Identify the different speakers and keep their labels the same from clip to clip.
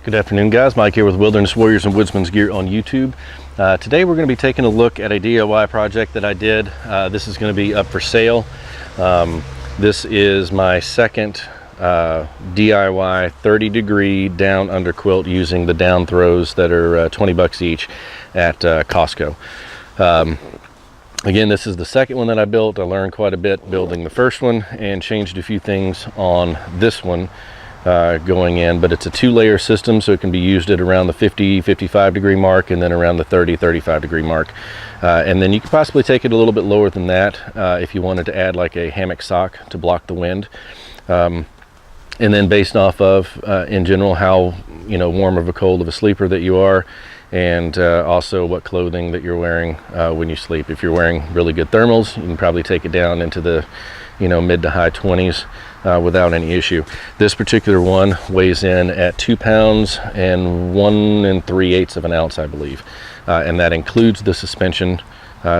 Speaker 1: Good afternoon, guys. Mike here with Wilderness Warriors and Woodsman's Gear on YouTube. Today we're going to be taking a look at a DIY project that I did. This is going to be up for sale. This is my second DIY 30-degree down under quilt using the down throws that are 20 bucks each at Costco. Again, this is the second one that I built. I learned quite a bit building the first one and changed a few things on this one going in, but it's a two-layer system, so it can be used at around the 50-55 degree mark and then around the 30-35 degree mark, and then you could possibly take it a little bit lower than that if you wanted to add like a hammock sock to block the wind, and then based off of in general how warm or cold of a sleeper that you are, and also what clothing that you're wearing when you sleep. If you're wearing really good thermals, you can probably take it down into the mid to high 20s without any issue. This particular one weighs in at 2 pounds and 1 3/8 of an ounce, I believe, and that includes the suspension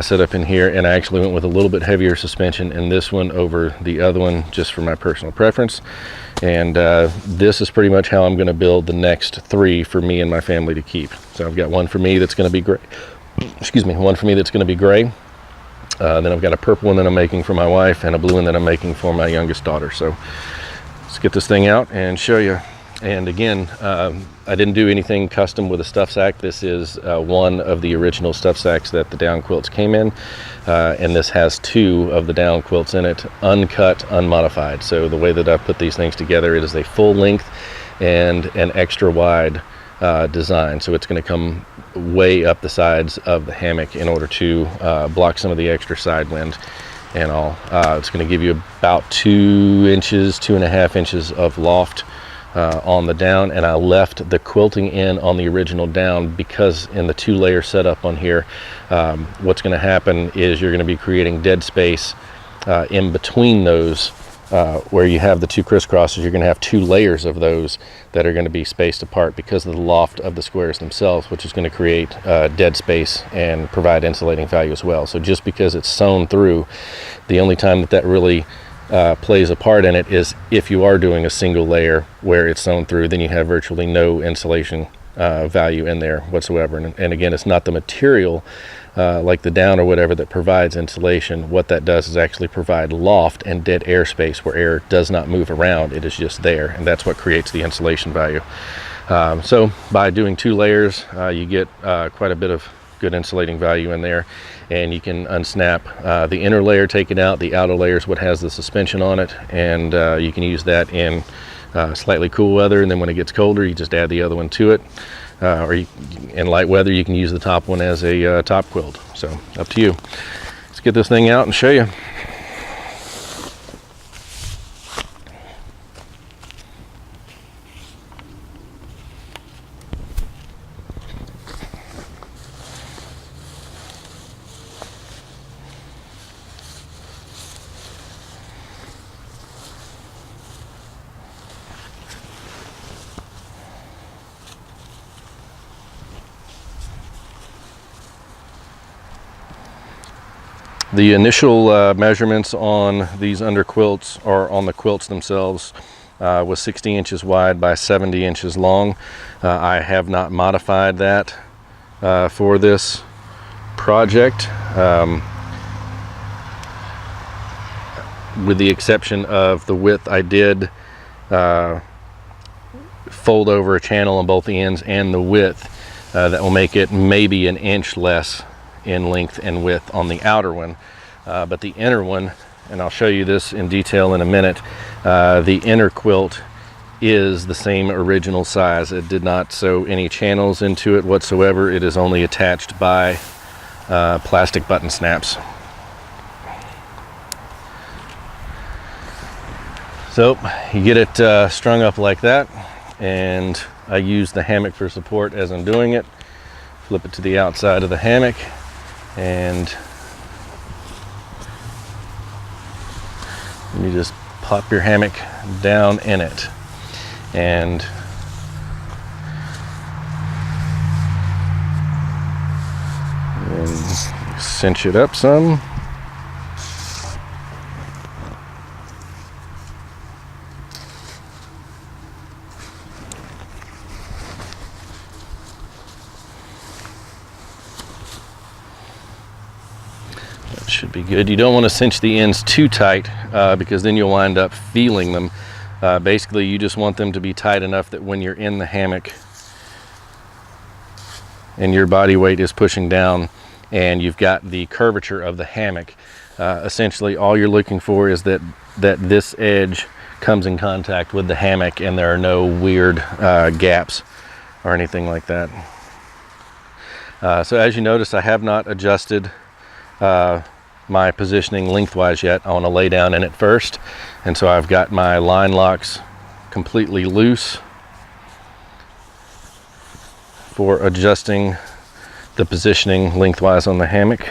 Speaker 1: set up in here. And I actually went with a little bit heavier suspension in this one over the other one just for my personal preference. And this is pretty much how I'm going to build the next 3 for me and my family to keep. So I've got one for me that's going to be gray. Excuse me, one for me that's going to be gray. Then I've got a purple one that I'm making for my wife and a blue one that I'm making for my youngest daughter. So let's get this thing out and show you. And again, I didn't do anything custom with a stuff sack. This is one of the original stuff sacks that the down quilts came in, and this has 2 of the down quilts in it, uncut, unmodified. So the way that I put these things together, it is a full length and an extra wide design. So it's going to come way up the sides of the hammock in order to block some of the extra side wind and all. It's going to give you about 2 inches, 2.5 inches of loft on the down, and I left the quilting in on the original down because in the 2-layer setup on here, what's going to happen is you're going to be creating dead space in between those. Where you have the 2 crisscrosses, you're going to have 2 layers of those that are going to be spaced apart because of the loft of the squares themselves, which is going to create dead space and provide insulating value as well. So just because it's sewn through, the only time that really plays a part in it is if you are doing a single layer where it's sewn through, then you have virtually no insulation value in there whatsoever. And again, it's not the material like the down or whatever that provides insulation. What that does is actually provide loft and dead airspace where air does not move around. It is just there, and that's what creates the insulation value. So by doing 2 layers, you get quite a bit of good insulating value in there, and you can unsnap the inner layer, take it out. The outer layer is what has the suspension on it, and you can use that in slightly cool weather, and then when it gets colder, you just add the other one to it. In light weather, you can use the top one as a top quilt. So up to you. Let's get this thing out and show you. The initial measurements on these under quilts, or on the quilts themselves, was 60 inches wide by 70 inches long. I have not modified that for this project, with the exception of the width. I did fold over a channel on both ends, and the width that will make it maybe an inch less in length and width on the outer one, but the inner one, and I'll show you this in detail in a minute, the inner quilt is the same original size. It did not sew any channels into it whatsoever. It is only attached by plastic button snaps. So you get it strung up like that, and I use the hammock for support as I'm doing it. Flip it to the outside of the hammock, and you just pop your hammock down in it, and cinch it up some. That should be good. You don't want to cinch the ends too tight because then you'll wind up feeling them. Basically, you just want them to be tight enough that when you're in the hammock and your body weight is pushing down and you've got the curvature of the hammock, essentially all you're looking for is that this edge comes in contact with the hammock and there are no weird gaps or anything like that. So as you notice, I have not adjusted my positioning lengthwise yet. I want to lay down in it first, and so I've got my line locks completely loose for adjusting the positioning lengthwise on the hammock.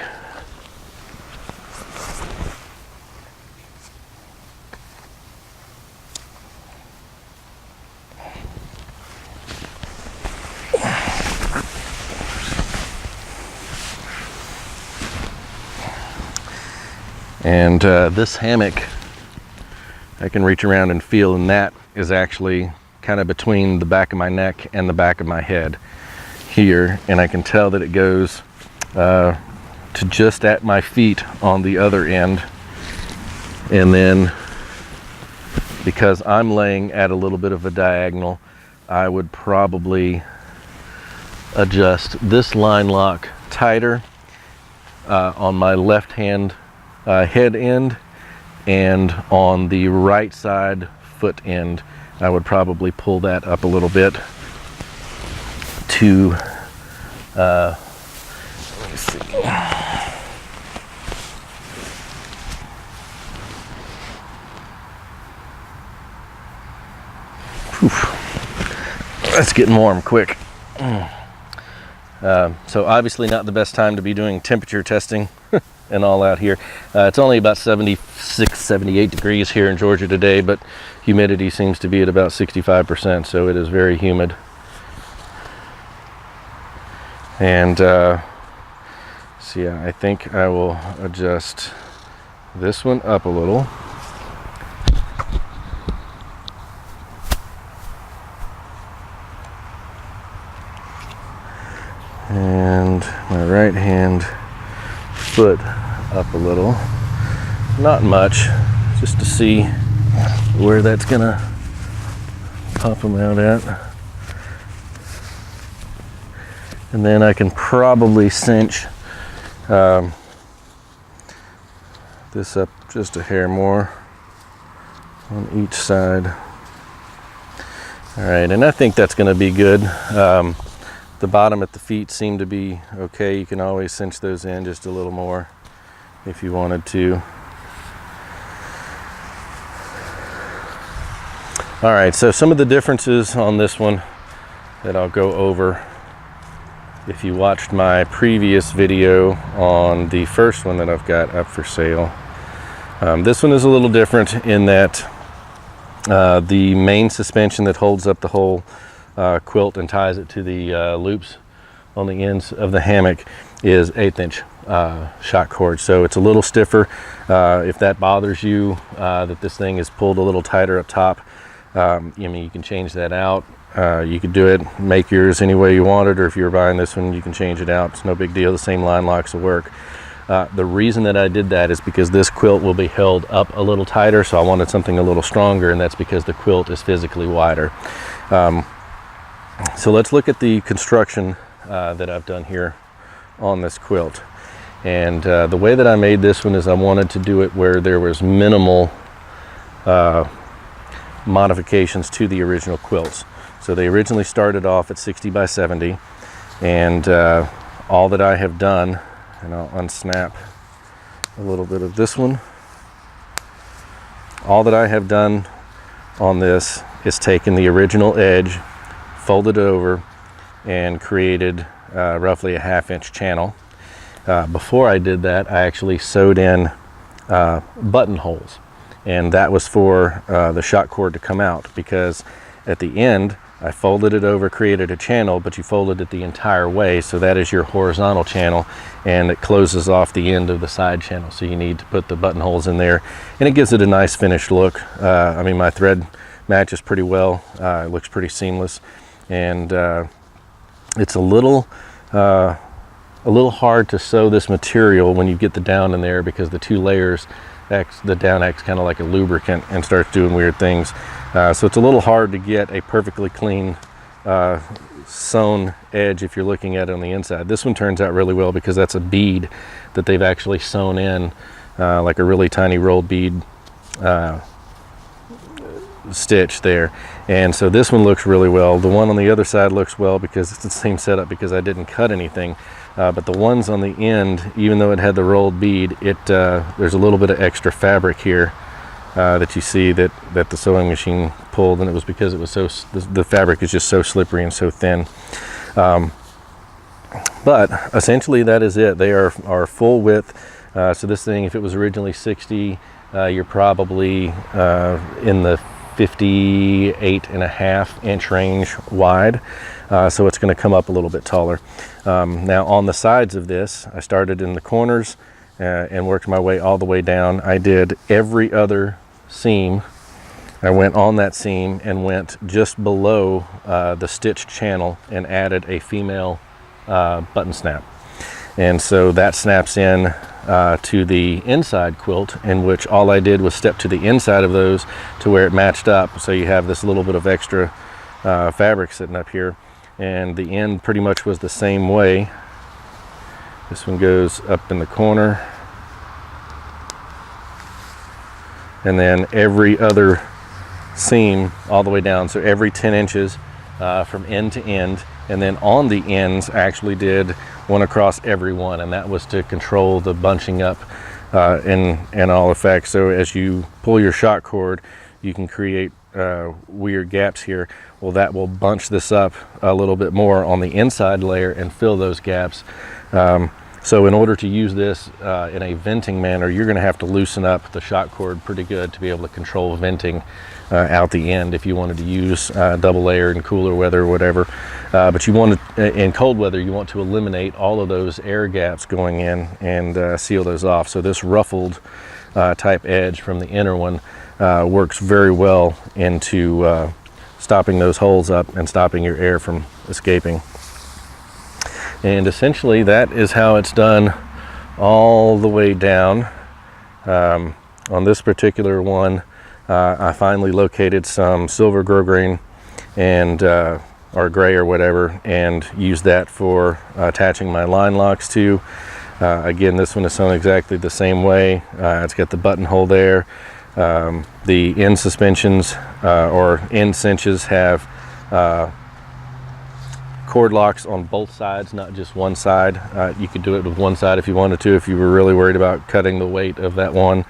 Speaker 1: And this hammock, I can reach around and feel, and that is actually kind of between the back of my neck and the back of my head here, and I can tell that it goes to just at my feet on the other end. And then because I'm laying at a little bit of a diagonal, I would probably adjust this line lock tighter on my left hand head end, and on the right side foot end I would probably pull that up a little bit to let's see. That's getting warm quick. So obviously not the best time to be doing temperature testing and all out here. It's only about 76, 78 degrees here in Georgia today, but humidity seems to be at about 65%, so it is very humid. And so yeah, I think I will adjust this one up a little. And my right hand foot up a little, not much, just to see where that's gonna pop them out at. And then I can probably cinch this up just a hair more on each side. All right, and I think that's gonna be good. The bottom at the feet seem to be okay. You can always cinch those in just a little more if you wanted to. All right, so some of the differences on this one that I'll go over. If you watched my previous video on the first one that I've got up for sale, this one is a little different in that the main suspension that holds up the whole quilt and ties it to the loops on the ends of the hammock is 1/8 inch shot cord, so it's a little stiffer. If that bothers you, that this thing is pulled a little tighter up top, I mean, you can change that out. You could do it, make yours any way you want it, or if you're buying this one, you can change it out. It's no big deal. The same line locks will work. The reason that I did that is because this quilt will be held up a little tighter, so I wanted something a little stronger, and that's because the quilt is physically wider. So let's look at the construction that I've done here on this quilt. And the way that I made this one is I wanted to do it where there was minimal modifications to the original quilts. So they originally started off at 60 by 70, and all that I have done, and I'll unsnap a little bit of this one, all that I have done on this is taken the original edge, folded it over, and created roughly a 1/2 inch channel. Before I did that, I actually sewed in buttonholes, and that was for the shock cord to come out, because at the end I folded it over, created a channel, but you folded it the entire way, so that is your horizontal channel, and it closes off the end of the side channel, so you need to put the buttonholes in there, and it gives it a nice finished look. I mean, my thread matches pretty well. It looks pretty seamless, and it's a little hard to sew this material when you get the down in there, because the 2 layers, the down acts kind of like a lubricant and starts doing weird things. So it's a little hard to get a perfectly clean sewn edge if you're looking at it on the inside. This one turns out really well because that's a bead that they've actually sewn in, like a really tiny rolled bead stitch there. And so this one looks really well. The one on the other side looks well because it's the same setup, because I didn't cut anything. But the ones on the end, even though it had the rolled bead, there's a little bit of extra fabric here that you see that the sewing machine pulled, and it was because it was the fabric is just so slippery and so thin. But essentially that is it. They are full width. So this thing, if it was originally 60, you're probably in the 58.5 inch range wide. So it's going to come up a little bit taller. Now on the sides of this, I started in the corners and worked my way all the way down. I did every other seam. I went on that seam and went just below the stitched channel and added a female button snap. And so that snaps in to the inside quilt, in which all I did was step to the inside of those to where it matched up. So you have this little bit of extra fabric sitting up here, and the end pretty much was the same way. This one goes up in the corner, and then every other seam all the way down, so every 10 inches from end to end. And then on the ends, I actually did one across every one, and that was to control the bunching up and all effects. So as you pull your shock cord, you can create weird gaps here. Well, that will bunch this up a little bit more on the inside layer and fill those gaps. So in order to use this in a venting manner, you're going to have to loosen up the shock cord pretty good to be able to control venting out the end if you wanted to use double layer in cooler weather or whatever. But you want to, in cold weather, you want to eliminate all of those air gaps going in and seal those off. So this ruffled type edge from the inner one works very well into stopping those holes up and stopping your air from escaping. And essentially that is how it's done all the way down. On this particular one, I finally located some silver grosgrain and or gray or whatever, and used that for attaching my line locks to. Again, this one is sewn exactly the same way. It's got the buttonhole there. The end suspensions or end cinches have cord locks on both sides, not just one side. You could do it with one side if you wanted to, if you were really worried about cutting the weight of that one.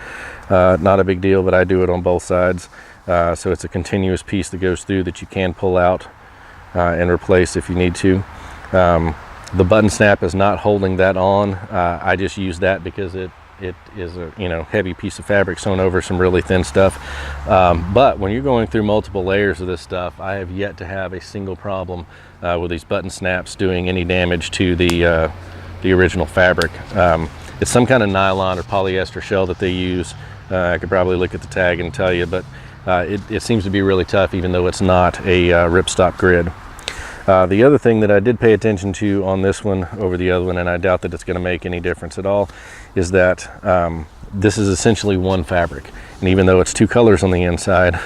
Speaker 1: Not a big deal, but I do it on both sides. So it's a continuous piece that goes through that you can pull out and replace if you need to. The button snap is not holding that on. I just use that because it is a heavy piece of fabric sewn over some really thin stuff. But when you're going through multiple layers of this stuff, I have yet to have a single problem with these button snaps doing any damage to the original fabric. It's some kind of nylon or polyester shell that they use. I could probably look at the tag and tell you, but it seems to be really tough, even though it's not a ripstop grid. The other thing that I did pay attention to on this one over the other one, and I doubt that it's going to make any difference at all, is that this is essentially one fabric. And even though it's two colors on the inside,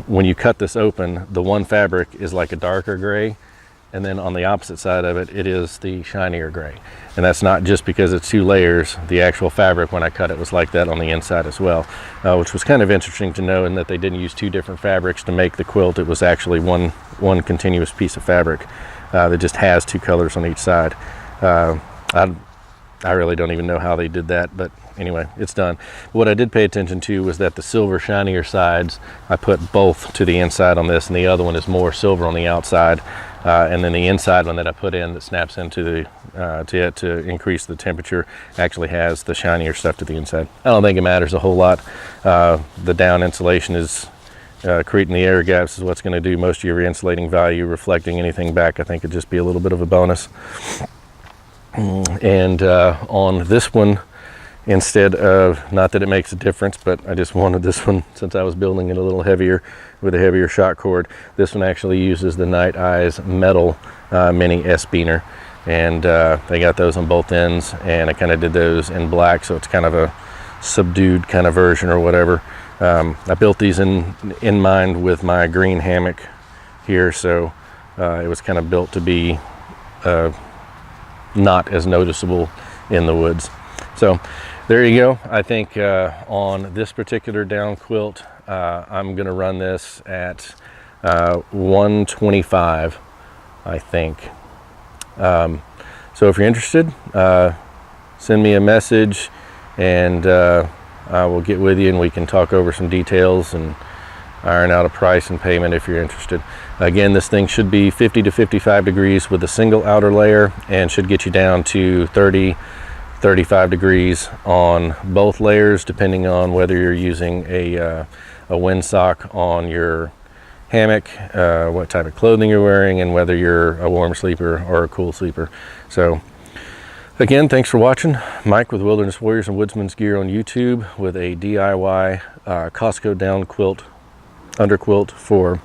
Speaker 1: when you cut this open, the one fabric is like a darker gray, and then on the opposite side of it, it is the shinier gray. And that's not just because it's two layers. The actual fabric, when I cut it, was like that on the inside as well, which was kind of interesting to know, in that they didn't use two different fabrics to make the quilt. It was actually one continuous piece of fabric that just has two colors on each side. I really don't even know how they did that, but anyway, it's done. What I did pay attention to was that the silver shinier sides, I put both to the inside on this, and the other one is more silver on the outside. And then the inside one that I put in that snaps into the to increase the temperature actually has the shinier stuff to the inside. I don't think it matters a whole lot. The down insulation is creating the air gaps is what's going to do most of your insulating value. Reflecting anything back, I think, would just be a little bit of a bonus. And on this one, instead of, not that it makes a difference, but I just wanted this one, since I was building it a little heavier with a heavier shot cord, this one actually uses the NiteIZE metal mini S-beaner, and they got those on both ends, and I kind of did those in black, so it's kind of a subdued kind of version or whatever. I built these in mind with my green hammock here, so it was kind of built to be not as noticeable in the woods. So there you go. I think on this particular down quilt, I'm going to run this at 125, I think. So if you're interested, send me a message, and I will get with you, and we can talk over some details and iron out a price and payment if you're interested. Again, this thing should be 50 to 55 degrees with a single outer layer, and should get you down to 30-35 degrees on both layers, depending on whether you're using a windsock on your hammock, what type of clothing you're wearing, and whether you're a warm sleeper or a cool sleeper. So again, thanks for watching. Mike with Wilderness Warriors and Woodsman's Gear on YouTube, with a DIY Costco Down quilt, underquilt for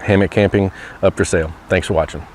Speaker 1: hammock camping, up for sale. Thanks for watching.